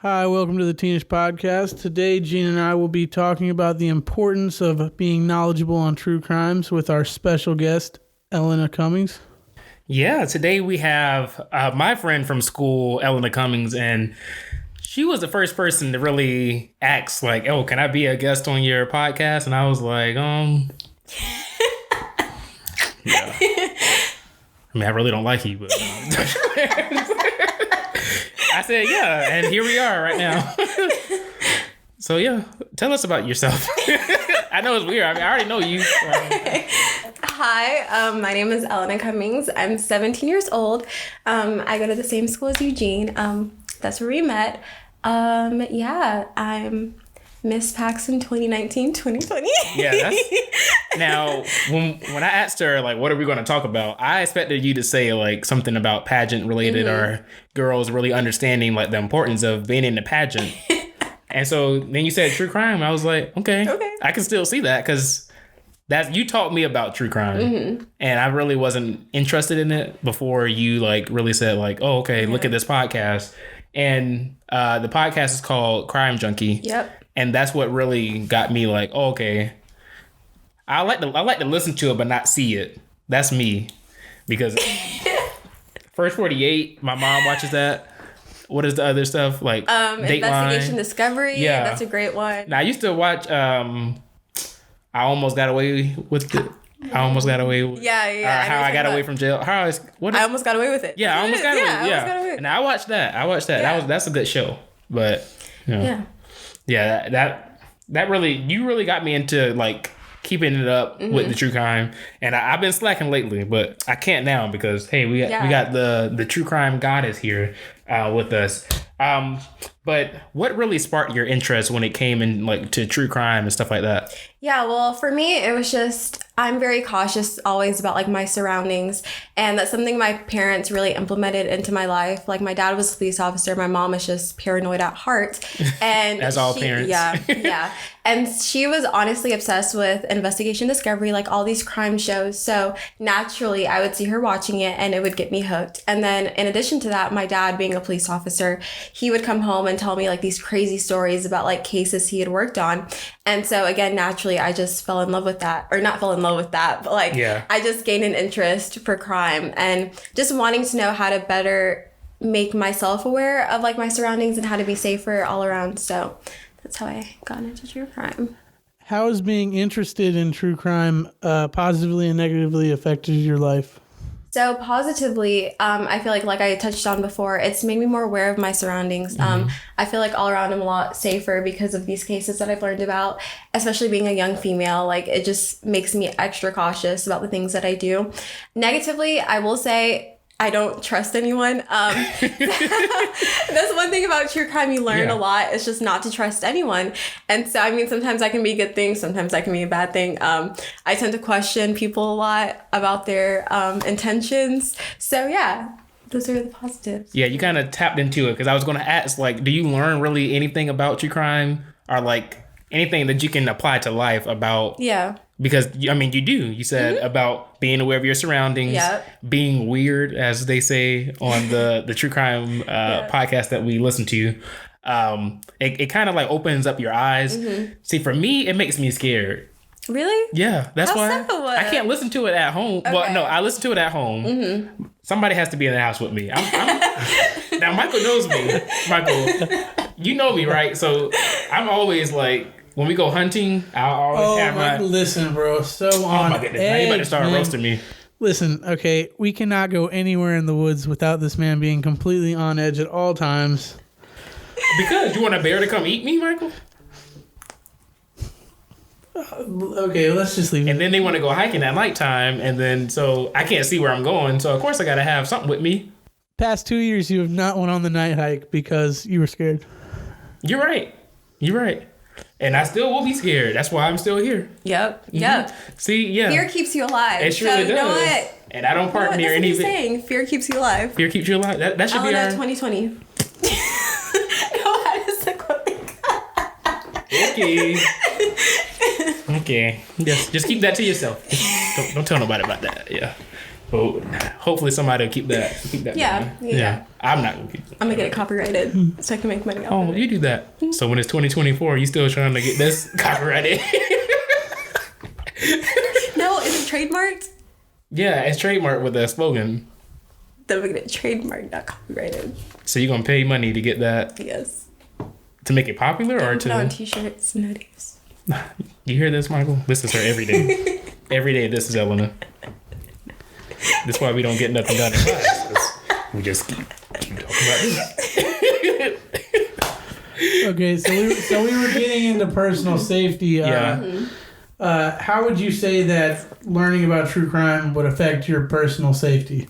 Hi, welcome to the Teenish Podcast. Today, Eugene and I will be talking about the importance of being knowledgeable on true crimes with our special guest, Eleana Cummings. Yeah, today we have my friend from school, Eleana Cummings, and she was the first person to really ask, like, oh, can I be a guest on your podcast? And I was like, yeah. I mean, I really don't like you, but I said, yeah, and here we are right now. So, yeah, tell us about yourself. I know it's weird. I mean, I already know you. Hi, my name is Eleana Cummings. I'm 17 years old. I go to the same school as Eugene. That's where we met. I'm Miss Paxton 2019-2020. Yeah, now, when I asked her, like, what are we going to talk about? I expected you to say, like, something about pageant related or girls really understanding, like, the importance of being in the pageant. And so then you said true crime. I was like, okay. I can still see that because you taught me about true crime. And I really wasn't interested in it before you, like, really said, like, oh, okay, look at this podcast. And the podcast is called Crime Junkie. Yep. And that's what really got me like, oh, okay. I like to listen to it but not see it. That's me. Because First 48, my mom watches that. What is the other stuff? Like Investigation Discovery. Yeah. That's a great one. Now I used to watch I Almost Got Away with it. I almost got away with How I Got Away from Jail. I almost got away with it. Yeah, I almost got away. Yeah. And I watched that. Yeah. That's a good show. But that really, you really got me into like keeping it up with the true crime. And I've been slacking lately, but I can't now because hey, we got the true crime goddess here with us. But what really sparked your interest when it came in like to true crime and stuff like that? Yeah, well, for me, it was just, I'm very cautious always about like my surroundings. And that's something my parents really implemented into my life. Like my dad was a police officer. My mom is just paranoid at heart. And as all parents. Yeah. And she was honestly obsessed with Investigation Discovery, like all these crime shows. So naturally, I would see her watching it and it would get me hooked. And then in addition to that, my dad being a police officer, he would come home and tell me like these crazy stories about like cases he had worked on. And so again, naturally, I just fell in love with that, or not fell in love with that, but like I just gained an interest for crime and just wanting to know how to better make myself aware of like my surroundings and how to be safer all around. So that's how I got into true crime. How has being interested in true crime positively and negatively affected your life? So positively, I feel like I touched on before, it's made me more aware of my surroundings. I feel like all around I'm a lot safer because of these cases that I've learned about, especially being a young female. Like it just makes me extra cautious about the things that I do. Negatively, I will say I don't trust anyone. That's one thing about true crime you learn a lot. It's just not to trust anyone. And so, I mean, sometimes that can be a good thing. Sometimes that can be a bad thing. I tend to question people a lot about their intentions. So, yeah, those are the positives. Yeah, you kind of tapped into it because I was going to ask, like, do you learn really anything about true crime or, like, anything that you can apply to life about? Yeah. Because, I mean, you do. You said about being aware of your surroundings, being weird, as they say on the true crime podcast that we listen to. It kind of like opens up your eyes. See, for me, it makes me scared. Really? Yeah, that's why so? I can't listen to it at home. Okay. Well, no, I listen to it at home. Somebody has to be in the house with me. Now, Michael knows me. Michael, you know me, right? So I'm always like, when we go hunting, I'll always have my... Listen, bro. So on my goodness. Now you about to start roasting me. Listen, okay, we cannot go anywhere in the woods without this man being completely on edge at all times. Because you want a bear to come eat me, Michael? Okay, let's just leave it. And then they want to go hiking at nighttime, and then so I can't see where I'm going, so of course I got to have something with me. Past 2 years, you have not went on the night hike because you were scared. You're right. And I still will be scared. That's why I'm still here. Yep. See, Fear keeps you alive. It surely does. You know what? And I don't park near any of it. Saying fear keeps you alive. Fear keeps you alive. That should be our 2020. No, how does the quote? Okay. Just keep that to yourself. Don't tell nobody about that. Yeah. Well, hopefully somebody will keep that. Yeah. I'm not gonna keep it. I'm gonna get it copyrighted so I can make money off of it. You do that. So when it's 2024, you still trying to get this copyrighted? No, is it trademarked? Yeah, it's trademarked with a slogan. Then we're gonna trademark, not copyrighted. So you're gonna pay money to get that? Yes. To make it popular or to put on t-shirts and hoodies. You hear this, Michael? This is her every day. Every day, this is Eleana. That's why we don't get nothing done in class. 'Cause we just keep talking about this. Okay, so we were getting into personal safety. How would you say that learning about true crime would affect your personal safety?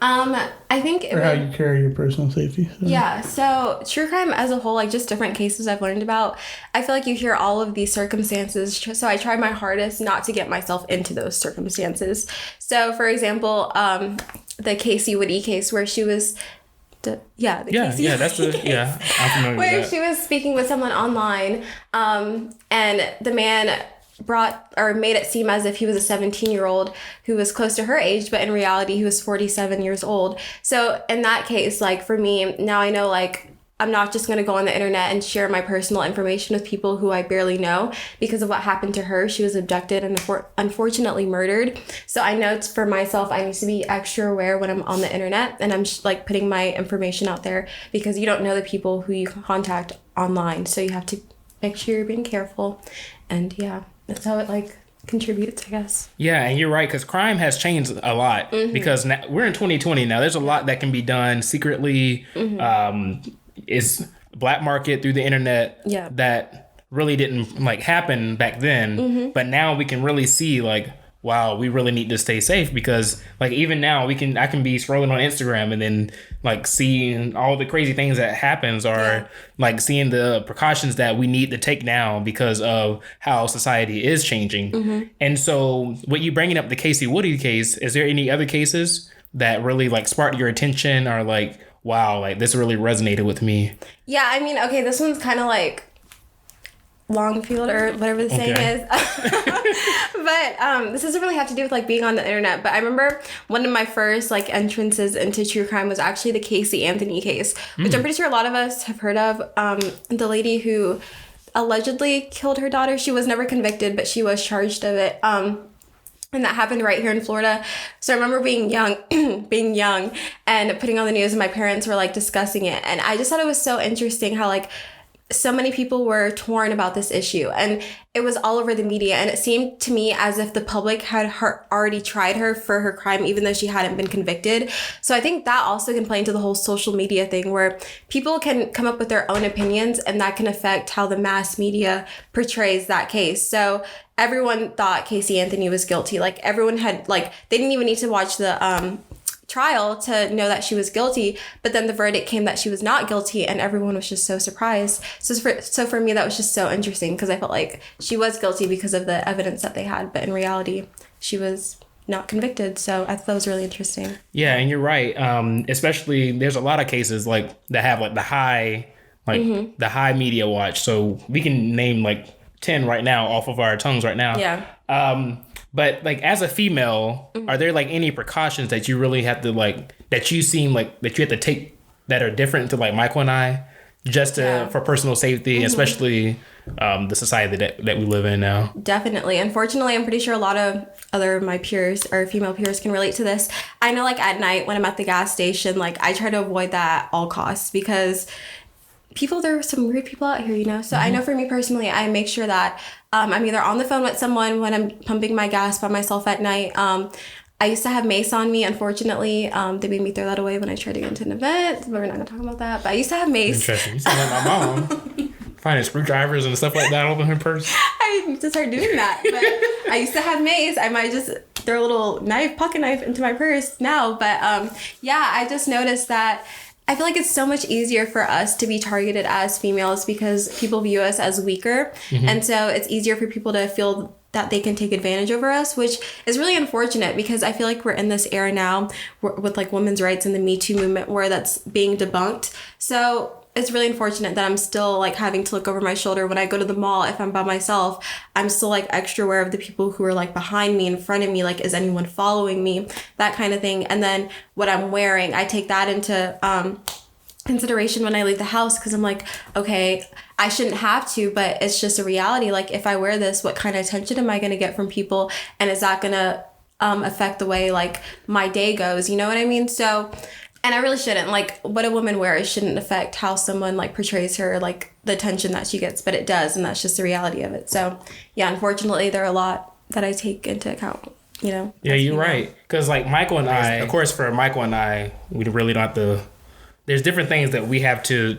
I think how you carry your personal safety. So. Yeah, so true crime as a whole, like just different cases I've learned about, I feel like you hear all of these circumstances, so I try my hardest not to get myself into those circumstances. So, for example, the Casey Woody case where she was... I'm familiar where with that. she was speaking with someone online, and the man made it seem as if he was a 17-year-old who was close to her age, but in reality he was 47 years old. So in that case, like for me, now I know like I'm not just going to go on the internet and share my personal information with people who I barely know because of what happened to her. She was abducted and unfortunately murdered. So I know it's for myself, I need to be extra aware when I'm on the internet and I'm like putting my information out there because you don't know the people who you contact online. So you have to make sure you're being careful. And that's how it like contributes, I guess. Yeah, and you're right, because crime has changed a lot because now, we're in 2020 now. There's a lot that can be done secretly. It's black market through the internet that really didn't like happen back then. But now we can really see like, wow, we really need to stay safe because like even now I can be scrolling on Instagram and then like seeing all the crazy things that happens or like seeing the precautions that we need to take now because of how society is changing. And so what you bringing up the Casey Woody case, is there any other cases that really like sparked your attention or like, wow, like this really resonated with me? Yeah, I mean, okay, this one's kind of like long field or whatever the saying is. But this doesn't really have to do with like being on the internet. But I remember one of my first like entrances into true crime was actually the Casey Anthony case, which I'm pretty sure a lot of us have heard of. The lady who allegedly killed her daughter, she was never convicted, but she was charged of it. And that happened right here in Florida. So I remember being young and putting on the news and my parents were like discussing it. And I just thought it was so interesting how like so many people were torn about this issue and it was all over the media. And it seemed to me as if the public had already tried her for her crime, even though she hadn't been convicted. So I think that also can play into the whole social media thing where people can come up with their own opinions and that can affect how the mass media portrays that case. So everyone thought Casey Anthony was guilty. Like everyone had like, they didn't even need to watch the trial to know that she was guilty, but then the verdict came that she was not guilty and everyone was just so surprised. So for me that was just so interesting because I felt like she was guilty because of the evidence that they had, but in reality she was not convicted. So I thought that was really interesting. Yeah, and you're right. Especially there's a lot of cases like that have like the high media watch. So we can name like 10 right now off of our tongues right now. Yeah. But like as a female, are there like any precautions that you really have to like that you seem like that you have to take that are different to like Michael and I just for personal safety, especially the society that we live in now? Definitely. Unfortunately, I'm pretty sure a lot of other of my peers or female peers can relate to this. I know like at night when I'm at the gas station, like I try to avoid that at all costs because there are some weird people out here, you know? So I know for me personally, I make sure that I'm either on the phone with someone when I'm pumping my gas by myself at night. I used to have mace on me. Unfortunately, they made me throw that away when I tried to get into an event. But we're not going to talk about that. But I used to have mace. Interesting. You sound like my mom. Finding screwdrivers and stuff like that over her purse. I need to start doing that. But I used to have mace. I might just throw a little pocket knife into my purse now. But I just noticed that I feel like it's so much easier for us to be targeted as females because people view us as weaker. And so it's easier for people to feel that they can take advantage over us, which is really unfortunate because I feel like we're in this era now with like women's rights and the Me Too movement where that's being debunked. So it's really unfortunate that I'm still like having to look over my shoulder when I go to the mall. If I'm by myself, I'm still like extra aware of the people who are like behind me, in front of me, like is anyone following me, that kind of thing. And then what I'm wearing, I take that into consideration when I leave the house, because I'm like, okay, I shouldn't have to, but it's just a reality. Like if I wear this, what kind of attention am I going to get from people, and is that going to affect the way like my day goes, you know what I mean? So, and I really shouldn't, like what a woman wears shouldn't affect how someone like portrays her, like the attention that she gets, but it does, and that's just the reality of it. So yeah, unfortunately there are a lot that I take into account, you know. Yeah, you're right, because like Micheal and I, of course for Micheal and I, we really don't have to, there's different things that we have to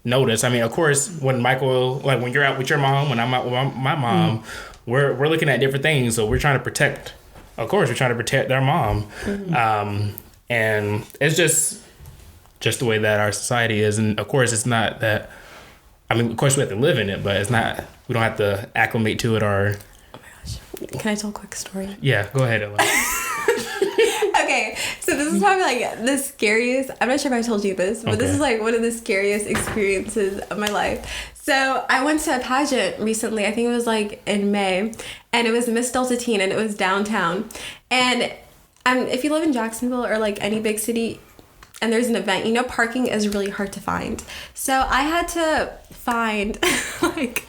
notice. I mean, of course, when Micheal, like when you're out with your mom, when I'm out with my mom, we're looking at different things. So we're trying to protect, of course, we're trying to protect our mom. And it's just the way that our society is. And of course, it's not that, I mean, of course we have to live in it, but it's not, we don't have to acclimate to it or. Oh my gosh. Can I tell a quick story? Yeah, go ahead, Eleana. Okay, so this is probably like the scariest, I'm not sure if I told you this, but this is like one of the scariest experiences of my life. So I went to a pageant recently, I think it was like in May, and it was Miss Delta Teen, and it was downtown. And if you live in Jacksonville or like any big city and there's an event, you know, parking is really hard to find. So I had to find like,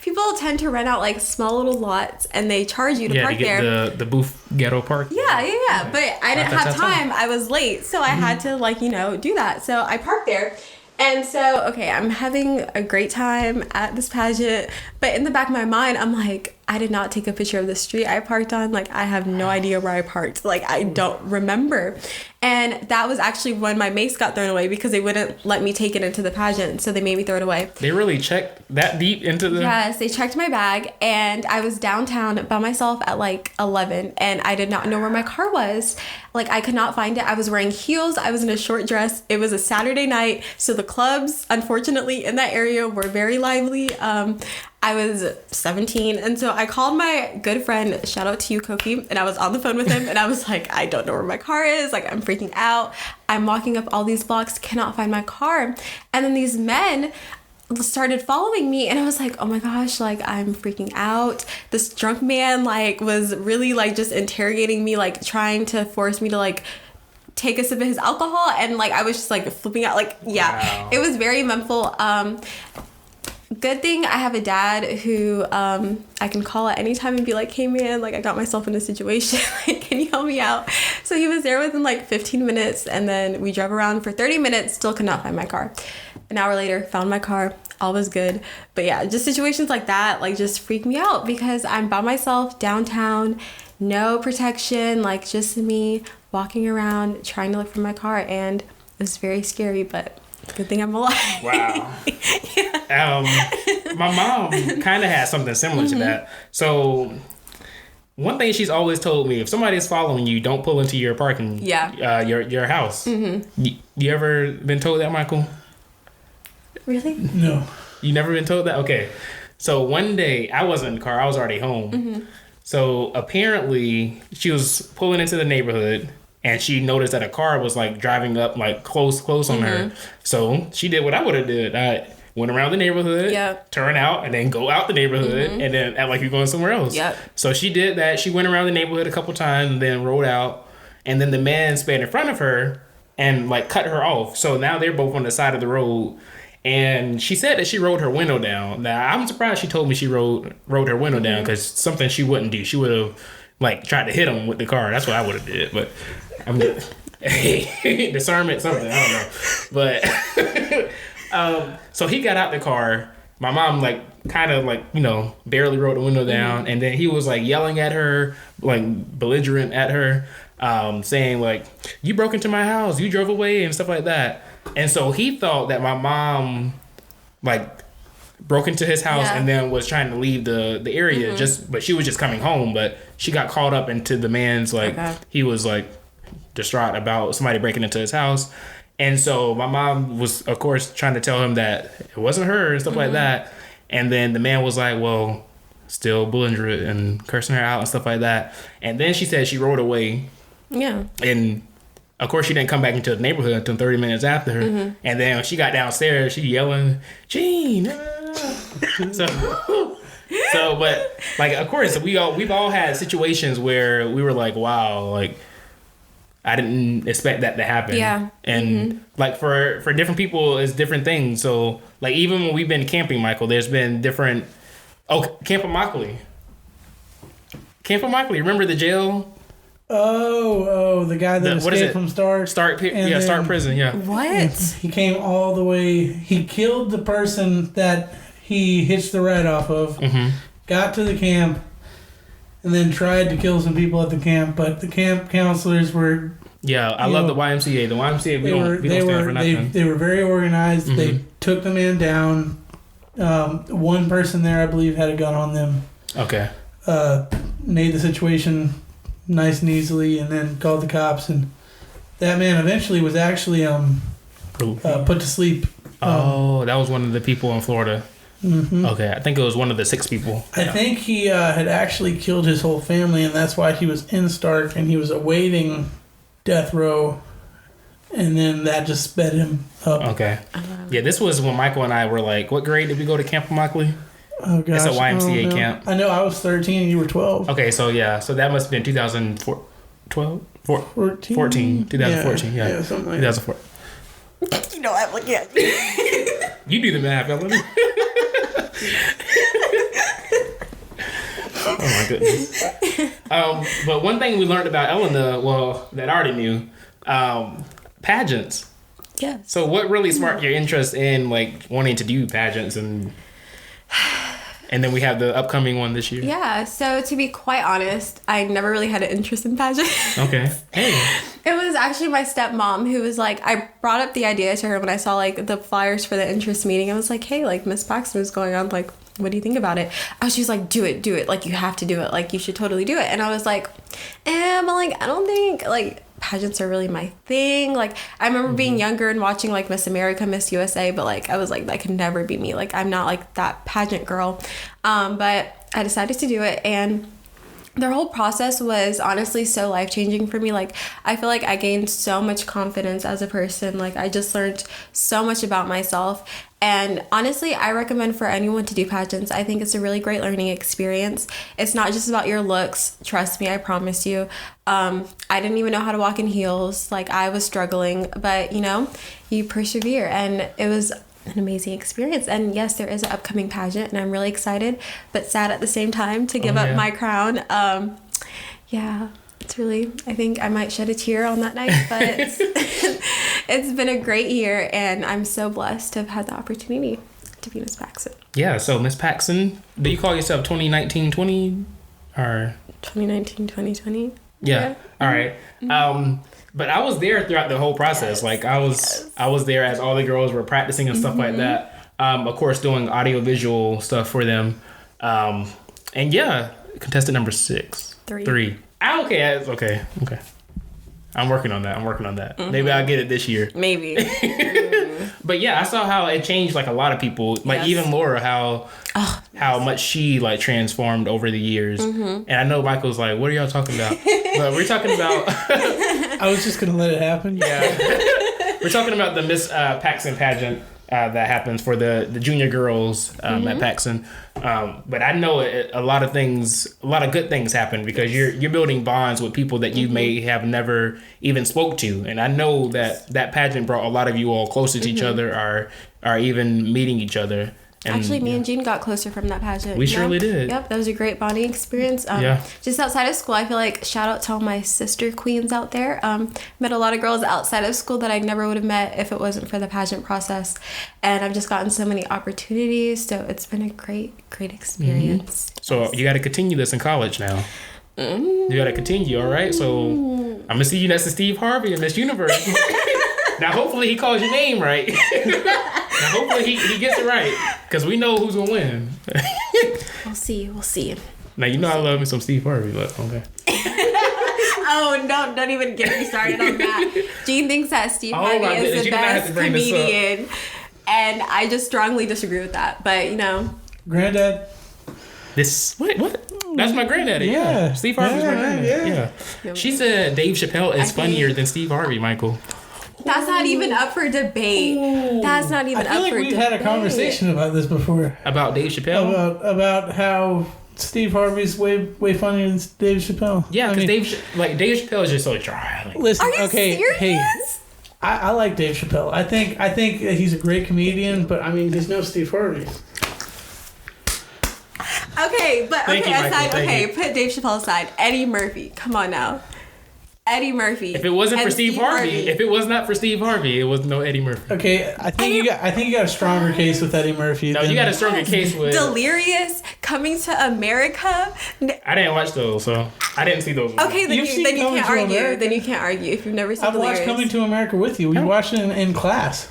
people tend to rent out like small little lots and they charge you to park there. Yeah, the booth ghetto park. Yeah. But I didn't have time. I was late. So I had to like, you know, do that. So I parked there. And so, okay, I'm having a great time at this pageant. But in the back of my mind, I'm like, I did not take a picture of the street I parked on. Like, I have no idea where I parked. Like, I don't remember. And that was actually when my mace got thrown away, because they wouldn't let me take it into the pageant. So they made me throw it away. They really checked that deep into the... Yes, they checked my bag. And I was downtown by myself at like 11. And I did not know where my car was. Like, I could not find it. I was wearing heels. I was in a short dress. It was a Saturday night. So the clubs, unfortunately, in that area were very lively. I was 17, and so I called my good friend, shout out to you, Koki, and I was on the phone with him, and I was like, I don't know where my car is, like, I'm freaking out. I'm walking up all these blocks, cannot find my car. And then these men started following me, and I was like, oh my gosh, like, I'm freaking out. This drunk man, like, was really, like, just interrogating me, like, trying to force me to, like, take a sip of his alcohol, and, like, I was just, like, flipping out, like, yeah. Wow. It was very eventful. Good thing I have a dad who I can call at any time and be like, hey man, like I got myself in a situation, like can you help me out? So he was there within like 15 minutes, and then we drove around for 30 minutes, still could not find my car. An hour later, found my car, all was good. But yeah, just situations like that like just freak me out, because I'm by myself downtown, no protection, like just me walking around trying to look for my car, and it was very scary, but good thing I'm alive. Wow. My mom kind of has something similar to that. So one thing she's always told me, if somebody's following you, don't pull into your parking, your house. You ever been told that, Micheal? Really? No. You never been told that? Okay. So one day, I wasn't in the car. I was already home. So apparently, she was pulling into the neighborhood, and she noticed that a car was like driving up like close on her. So she did what I would have did. I went around the neighborhood, turn out, and then go out the neighborhood, and then act like you're going somewhere else. So she did that. She went around the neighborhood a couple times and then rode out. And then the man sped in front of her and like cut her off. So now they're both on the side of the road. And she said that she rolled her window down. Now I'm surprised she told me she rolled her window down, because something she wouldn't do. She would have like tried to hit him with the car. That's what I would have did. But I'm discernment, something, I don't know. But so he got out the car. My mom like kind of like, you know, barely rolled the window down, and then he was like yelling at her, like belligerent at her, saying like, you broke into my house, you drove away, and stuff like that. And so he thought that my mom like broke into his house and then was trying to leave the area, but she was just coming home. But she got caught up into the man's like, he was like distraught about somebody breaking into his house. And so my mom was, of course, trying to tell him that it wasn't her and stuff like that. And then the man was like, well, still belligerent and cursing her out and stuff like that. And then she said she rode away. Yeah. And Of course, she didn't come back into the neighborhood until 30 minutes after her. Mm-hmm. And then when she got downstairs, she yelling, Gene. So, but like, of course, we've all had situations where we were like, wow, like, I didn't expect that to happen. Yeah. And like for different people, it's different things. So like, even when we've been camping, Michael, there's been different. Oh, Camp Immokalee. Remember the jail? Oh, the guy that escaped from Stark prison, yeah. What? He came all the way. He killed the person that he hitched the ride off of, got to the camp, and then tried to kill some people at the camp, but the camp counselors were... Yeah, I love the YMCA. The YMCA, we don't stand for nothing. They were very organized. They took the man down. One person there, I believe, had a gun on them. Okay. Made the situation nice and easily, and then called the cops, and that man eventually was actually put to sleep. That was one of the people in Florida. Mm-hmm. Okay, I think it was one of the 6 people. I think he had actually killed his whole family, and that's why he was in Stark, and he was awaiting death row, and then that just sped him up. Okay. Yeah, this was when Michael and I were like, what grade did we go to Camp Immokalee? Oh, gosh. It's a YMCA camp. I know I was 13 and you were 12. Okay, so yeah. So that must have been 2014. 2014. Yeah, something like 2004. You know, I'm looking at you. You do the math, Eleana. Oh, my goodness. But one thing we learned about Eleana, well, that I already knew, pageants. Yeah. So what really sparked your interest in, like, wanting to do pageants and then we have the upcoming one this year. Yeah, so to be quite honest, I never really had an interest in pageants. Okay. Hey. It was actually my stepmom who was like, I brought up the idea to her when I saw like the flyers for the interest meeting. I was like, hey, like Miss Paxton is going on, like, what do you think about it? She was like, do it. Like, you have to do it. Like, you should totally do it. And I was like, but like, I don't think like pageants are really my thing. Like, I remember being younger and watching like Miss America, Miss USA, but like I was like, that could never be me. Like, I'm not like that pageant girl. But I decided to do it, and their whole process was honestly so life-changing for me. Like, I feel like I gained so much confidence as a person. Like, I just learned so much about myself. And honestly, I recommend for anyone to do pageants. I think it's a really great learning experience. It's not just about your looks. Trust me, I promise you. I didn't even know how to walk in heels. Like, I was struggling. But, you know, you persevere. And it was an amazing experience. And yes, there is an upcoming pageant, and I'm really excited, but sad at the same time to give up my crown. Yeah, it's really, I think I might shed a tear on that night, but it's been a great year, and I'm so blessed to have had the opportunity to be Miss Paxton. Yeah, so Miss Paxton, do you call yourself 2019-20 or 2019-2020? Yeah. All right. But I was there throughout the whole process. Yes. Like, I was there as all the girls were practicing and stuff like that. Of course, doing audio-visual stuff for them. And yeah, contestant number 6. 3. Okay. Okay. I'm working on that. Mm-hmm. Maybe I'll get it this year. Maybe. But yeah, I saw how it changed like a lot of people. Like even Laura, how much she like transformed over the years. Mm-hmm. And I know Michael's like, what are y'all talking about? But we're talking about... I was just going to let it happen. Yeah. We're talking about the Miss Paxton pageant that happens for the junior girls at Paxton. But I know a lot of good things happen because you're building bonds with people that you may have never even spoke to. And I know that pageant brought a lot of you all closer to each other, or even meeting each other. And, actually, me and Gene got closer from that pageant. We surely did. Yep, that was a great bonding experience. Just outside of school, I feel like, shout out to all my sister queens out there. Met a lot of girls outside of school that I never would have met if it wasn't for the pageant process. And I've just gotten so many opportunities. So it's been a great experience. Mm-hmm. So you got to continue this in college now. Mm-hmm. You got to continue, all right? So I'm going to see you next to Steve Harvey in Miss Universe. Now, hopefully he calls your name right. Now, hopefully he gets it right. Because we know who's going to win. We'll see. Now, you know I love me some Steve Harvey, but okay. Oh, don't even get me started on that. Gene thinks that Steve Harvey is the best comedian. And I just strongly disagree with that. But, you know. Granddad. What? That's my granddaddy. Yeah. Steve Harvey's my granddaddy. Yeah. She said Dave Chappelle is funnier than Steve Harvey, Michael. That's not even up for debate. That's not even up for debate. I feel like we've had a conversation about this before. About Dave Chappelle? About how Steve Harvey's way funnier than Dave Chappelle. Yeah, because Dave Chappelle is just so dry. Like, listen, are you serious? Hey, I like Dave Chappelle. I think he's a great comedian, but I mean, he's no Steve Harvey. Okay, but put Dave Chappelle aside. Eddie Murphy, come on now. Eddie Murphy. If it wasn't for Steve Harvey, if it was not for Steve Harvey, it was no Eddie Murphy. Okay, I think you got a stronger case with Eddie Murphy. No, you got a stronger case with Delirious, Coming to America. I didn't watch those, so I didn't see those. Okay, then you can't argue. America? Then you can't argue if you've never seen Delirious. I've watched Coming to America with you. We watched it in class.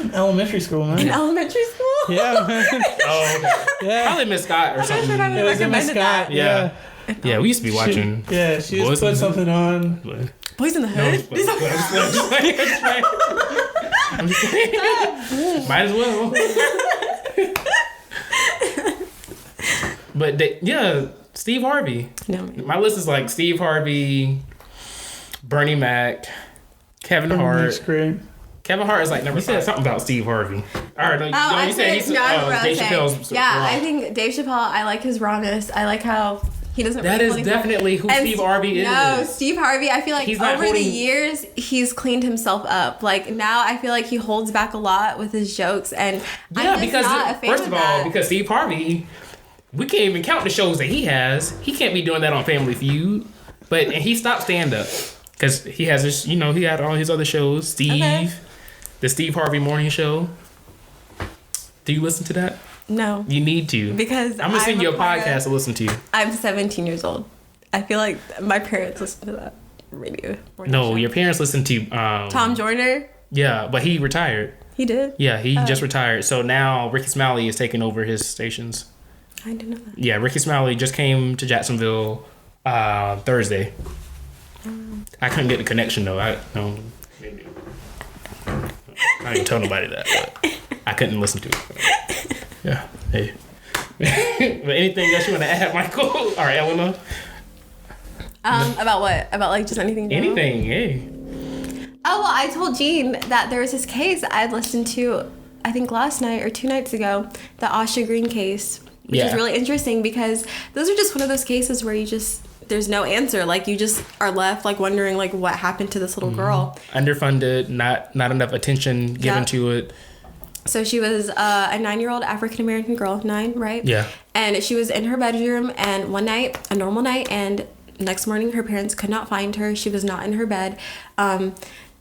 In elementary school, man. In elementary school? Yeah, man. Oh, okay. Yeah. Probably Miss Scott or something. It was Miss Scott. Yeah. Yeah, we used to be watching. She just put something on. Boys in the Hood? I'm just kidding. Might as well. But Steve Harvey. No. My list is like Steve Harvey, Bernie Mac, Kevin Hart. Kevin Hart is like number 5. You said something about Steve Harvey. All right, you said he's Dave Chappelle's. Yeah, I think Dave Chappelle, I like his rawness. I like how he doesn't. That is definitely who Steve Harvey is. No, Steve Harvey. I feel like over the years he's cleaned himself up. Like now, I feel like he holds back a lot with his jokes, and I'm just not a fan first of all, because Steve Harvey, we can't even count the shows that he has. He can't be doing that on Family Feud, and he stopped stand up because he has this. He had all his other shows. The Steve Harvey Morning Show. Do you listen to that? No. You need to. Because I'm going to send you a podcast to listen to. I'm 17 years old. I feel like my parents listen to that radio. No, your parents listen to... Tom Joyner? Yeah, but he retired. He did? Yeah, he just retired. So now Ricky Smiley is taking over his stations. I didn't know that. Yeah, Ricky Smiley just came to Jacksonville Thursday. I couldn't get the connection, though. I didn't tell nobody that, but I couldn't listen to it. Yeah. Hey. But anything else you want to add, Michael? All right, Eleanor. About what? About like just anything? Anything, hey. Oh, well, I told Gene that there was this case I had listened to, I think last night or 2 nights ago, the Asha Green case, which is really interesting because those are just one of those cases where there's no answer. Like you just are left like wondering like what happened to this little girl. Underfunded, not enough attention given to it. So she was a 9-year-old African American girl, 9, right? Yeah. And she was in her bedroom, and one night, a normal night, and next morning her parents could not find her. She was not in her bed.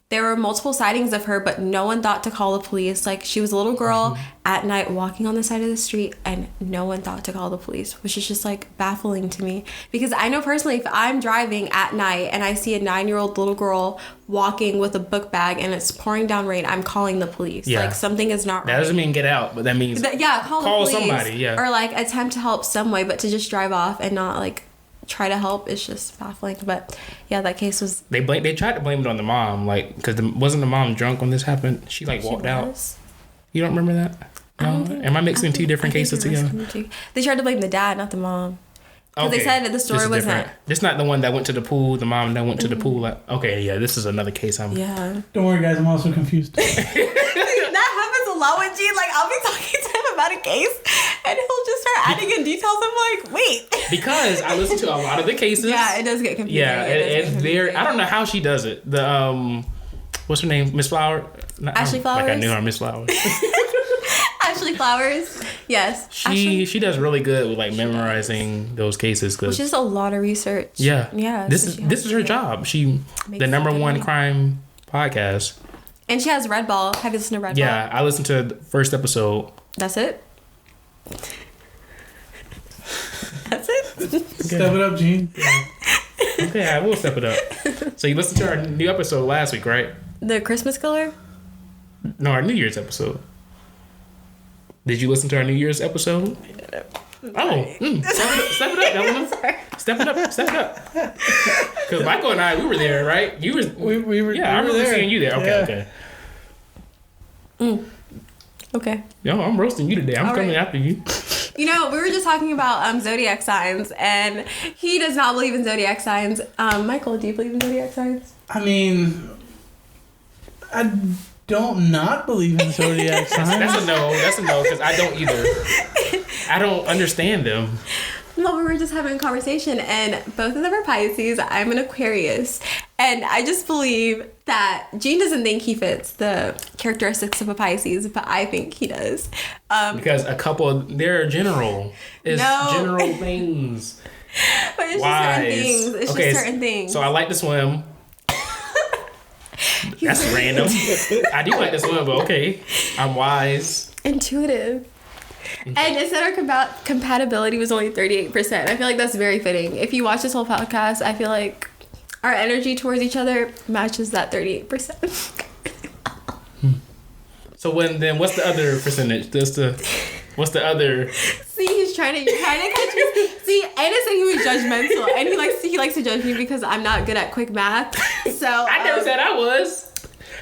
There were multiple sightings of her, but no one thought to call the police. Like, she was a little girl at night walking on the side of the street, and no one thought to call the police, which is just, like, baffling to me. Because I know personally, if I'm driving at night and I see a 9-year-old little girl walking with a book bag and it's pouring down rain, I'm calling the police. Yeah. Like, something is not right. That doesn't mean get out, but that means call the police. Somebody, yeah. Or, like, attempt to help some way, but to just drive off and not, like, try to help is just baffling. But yeah, that case was they tried to blame it on the mom, like, because wasn't the mom drunk when this happened? She walked out. You don't remember that? No? Am I mixing two different cases together? They tried to blame the dad, not the mom, because they said that the story was not. This is not the one that went to the pool. The mom that went to the pool. Okay, yeah, this is another case. Don't worry, guys, I'm also confused. That happens a lot with Gene. Like, I'll be talking to him about a case and he'll just start adding in details. I'm like, wait. Because I listen to a lot of the cases. Yeah, it does get confusing. Yeah, it's very. I don't know how she does it. The what's her name? Miss Flower. Ashley Flowers. Like I knew her, Miss Flowers. Ashley Flowers. Yes. She does really good with like memorizing those cases. Which is a lot of research. Yeah. Yeah. This is her job. She the number one crime podcast. And she has Red Ball. Have you listened to Red Ball? Yeah, I listened to the first episode. That's it? That's it? Step it up, Gene. Yeah. Okay, I will step it up. So you listened to our new episode last week, right? The Christmas Killer? No, our New Year's episode. Did you listen to our New Year's episode? Oh, step it up, Eleanor. Step it up. Because Michael and I, we were there, right? You were. We were. Yeah, I remember seeing you there. Okay. Okay. Yo, I'm roasting you today. I'm coming after you. You know, we were just talking about zodiac signs, and he does not believe in zodiac signs. Michael, do you believe in zodiac signs? I mean, I don't not believe in zodiac signs. That's a no, because I don't either. I don't understand them. Well, we were just having a conversation, and both of them are Pisces. I'm an Aquarius. And I just believe that Gene doesn't think he fits the characteristics of a Pisces, but I think he does. Because they're general. It's general things. But it's just certain things. It's just certain things. So I like to swim. That's random. I do like to swim, but okay. I'm wise. Intuitive. And it said our compatibility was only 38%. I feel like that's very fitting. If you watch this whole podcast, I feel like our energy towards each other matches that 38%. So what's the other percentage? What's the other? See, you're trying to catch me. See, Anna said he was judgmental, and he likes to judge me because I'm not good at quick math. So I never said I was.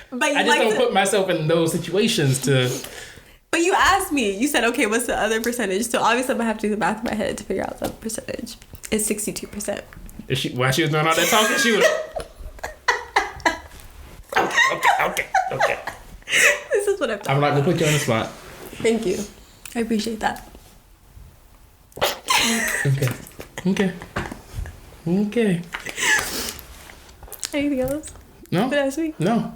But I just don't put myself in those situations to. But you asked me. You said, okay, what's the other percentage? So obviously I'm going to have to do the math in my head to figure out the percentage. It's 62%. While she was doing all that talking, she was... Okay. This is what I'm not going to put you on the spot. Thank you. I appreciate that. Okay. Anything else? No. Did I ask me? No.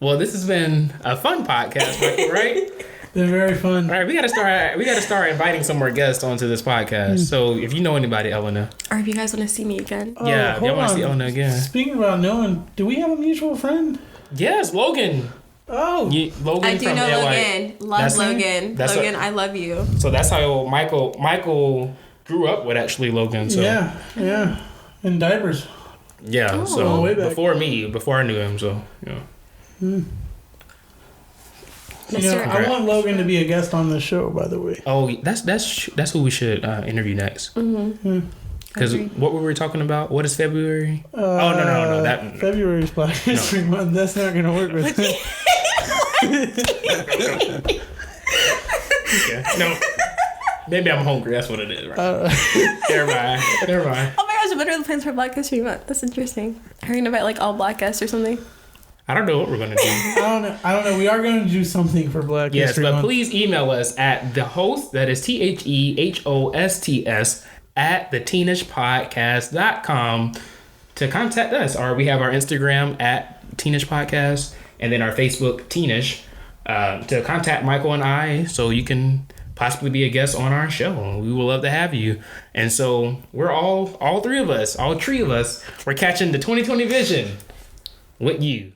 Well, this has been a fun podcast, Michael, right? Been very fun. All right, we gotta start inviting some more guests onto this podcast. So if you know anybody, Eleana, or if you guys want to see me again, if y'all want to see Eleana again. Speaking about knowing, do we have a mutual friend? Yes, Logan. Oh, Logan. I do know Logan. Love Logan. Logan, I love you. So that's how Michael grew up with actually Logan. So yeah, in diapers. Yeah, so before I knew him, so yeah. I want Logan to be a guest on the show, by the way. Oh, that's who we should interview next. Because what were we talking about? What is February? No. That February is Black History Month. That's not going to work with it. Okay. No. Maybe I'm hungry. That's what it is. Right? Never mind. Oh my gosh! What are the plans for Black History Month? That's interesting. Are you gonna invite like all Black guests or something? I don't know what we're gonna do. I don't know. We are going to do something for Black History Month. Yes, but please email us at the host. That is THEHOSTS at theteenishpodcast.com to contact us. Or we have our Instagram at Teenish Podcast and then our Facebook Teenish to contact Michael and I so you can possibly be a guest on our show. We would love to have you. And so we're all three of us, we're catching the 2020 vision with you.